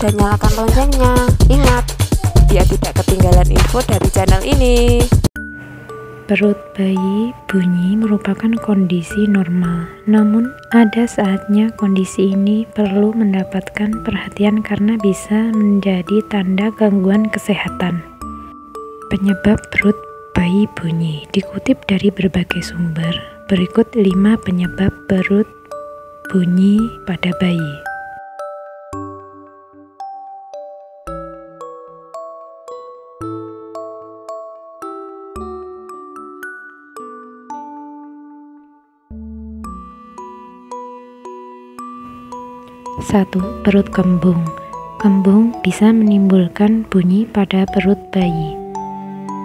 dan nyalakan loncengnya. Ingat, biar tidak ketinggalan info dari channel ini. Perut bayi bunyi merupakan kondisi normal, namun ada saatnya kondisi ini perlu mendapatkan perhatian karena bisa menjadi tanda gangguan kesehatan. Penyebab perut bayi bunyi dikutip dari berbagai sumber. Berikut 5 penyebab perut bunyi pada bayi. Satu, perut kembung. Kembung bisa menimbulkan bunyi pada perut bayi.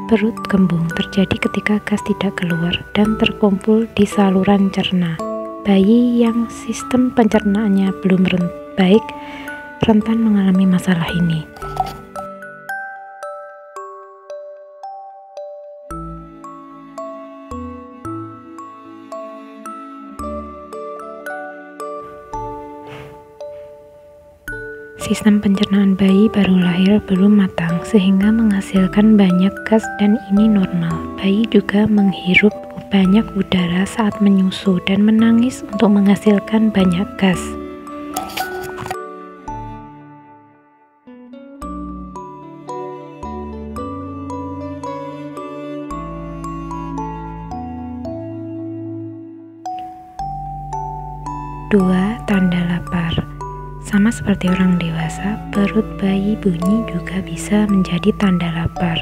Perut kembung terjadi ketika gas tidak keluar dan terkumpul di saluran cerna. Bayi yang sistem pencernaannya belum baik rentan mengalami masalah ini. Sistem pencernaan bayi baru lahir belum matang sehingga menghasilkan banyak gas dan ini normal. Bayi juga menghirup banyak udara saat menyusu dan menangis untuk menghasilkan banyak gas. Dua, tanda lapar. Sama seperti orang dewasa, perut bayi bunyi juga bisa menjadi tanda lapar.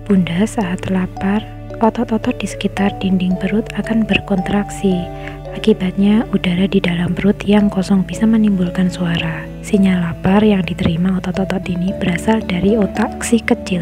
Bunda saat lapar, otot-otot di sekitar dinding perut akan berkontraksi. Akibatnya, udara di dalam perut yang kosong bisa menimbulkan suara. Sinyal lapar yang diterima otot-otot ini berasal dari otak si kecil.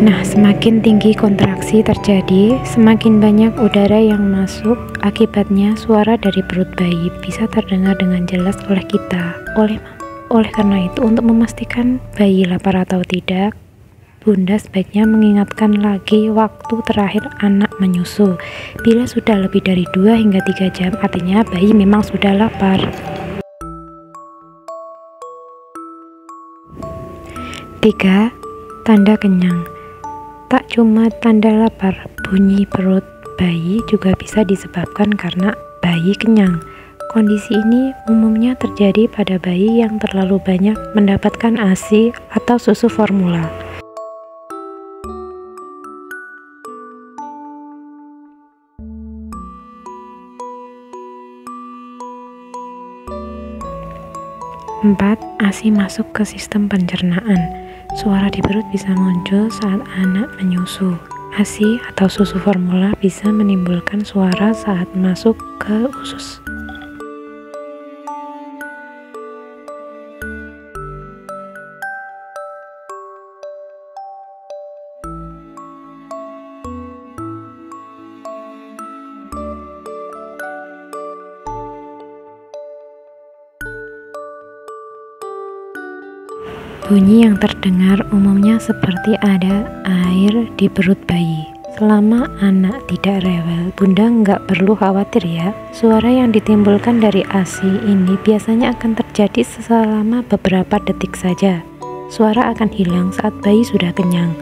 Nah, semakin tinggi kontraksi terjadi, semakin banyak udara yang masuk. Akibatnya, suara dari perut bayi bisa terdengar dengan jelas oleh kita. Oleh karena itu, untuk memastikan bayi lapar atau tidak, Bunda sebaiknya mengingatkan lagi waktu terakhir anak menyusu. Bila sudah lebih dari 2 hingga 3 jam, artinya bayi memang sudah lapar. 3. Tanda kenyang. Tak cuma tanda lapar, bunyi perut bayi juga bisa disebabkan karena bayi kenyang. Kondisi ini umumnya terjadi pada bayi yang terlalu banyak mendapatkan ASI atau susu formula. Empat, ASI masuk ke sistem pencernaan. Suara di perut bisa muncul saat anak menyusu. ASI atau susu formula bisa menimbulkan suara saat masuk ke usus. Bunyi yang terdengar umumnya seperti ada air di perut bayi. Selama anak tidak rewel, Bunda nggak perlu khawatir ya. Suara yang ditimbulkan dari ASI ini biasanya akan terjadi selama beberapa detik saja. Suara akan hilang saat bayi sudah kenyang.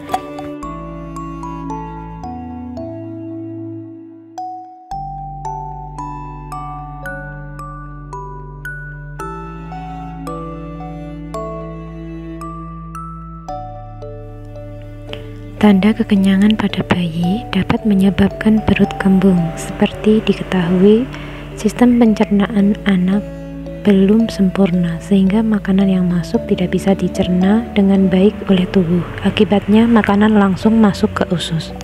Tanda kekenyangan pada bayi dapat menyebabkan perut kembung. Seperti diketahui, sistem pencernaan anak belum sempurna sehingga makanan yang masuk tidak bisa dicerna dengan baik oleh tubuh. Akibatnya makanan langsung masuk ke usus.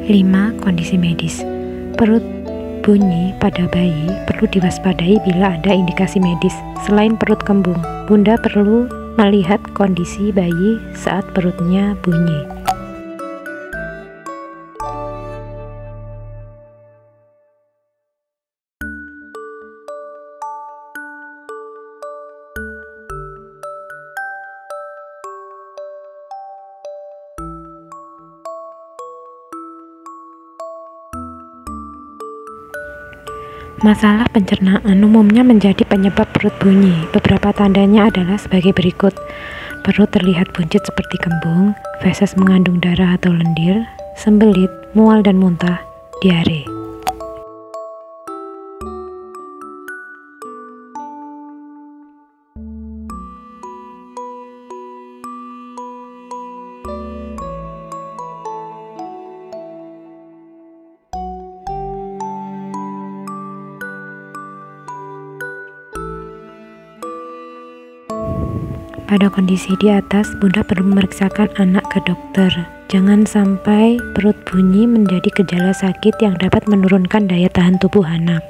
5. Kondisi medis. Perut bunyi pada bayi perlu diwaspadai bila ada indikasi medis. Selain perut kembung, Bunda perlu melihat kondisi bayi saat perutnya bunyi. Masalah pencernaan umumnya menjadi penyebab perut bunyi. Beberapa tandanya adalah sebagai berikut. Perut terlihat buncit seperti kembung, feses mengandung darah atau lendir, sembelit, mual dan muntah, diare. Pada kondisi di atas, Bunda perlu memeriksakan anak ke dokter. Jangan sampai perut bunyi menjadi gejala sakit yang dapat menurunkan daya tahan tubuh anak.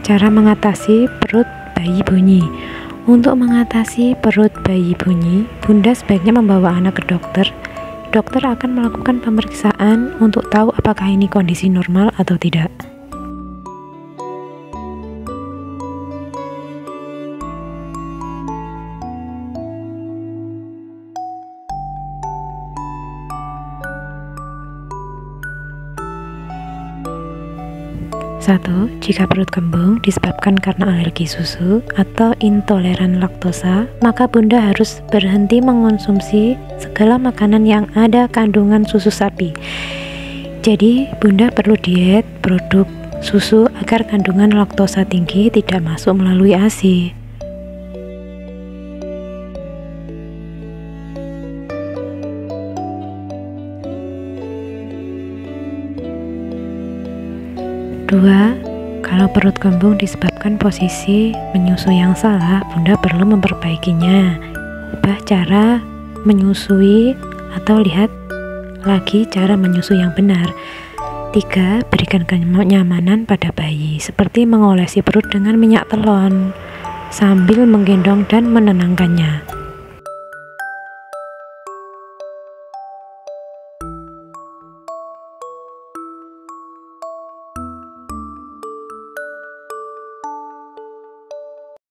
Cara mengatasi perut bayi bunyi. Untuk mengatasi perut bayi bunyi, Bunda sebaiknya membawa anak ke dokter. Dokter akan melakukan pemeriksaan untuk tahu apakah ini kondisi normal atau tidak. Satu, jika perut kembung disebabkan karena alergi susu atau intoleran laktosa, maka Bunda harus berhenti mengonsumsi segala makanan yang ada kandungan susu sapi. Jadi, Bunda perlu diet produk susu agar kandungan laktosa tinggi tidak masuk melalui ASI. Dua, kalau perut kembung disebabkan posisi menyusui yang salah, Bunda perlu memperbaikinya. Ubah cara menyusui atau lihat lagi cara menyusui yang benar. 3. Berikan kenyamanan pada bayi, seperti mengolesi perut dengan minyak telon sambil menggendong dan menenangkannya.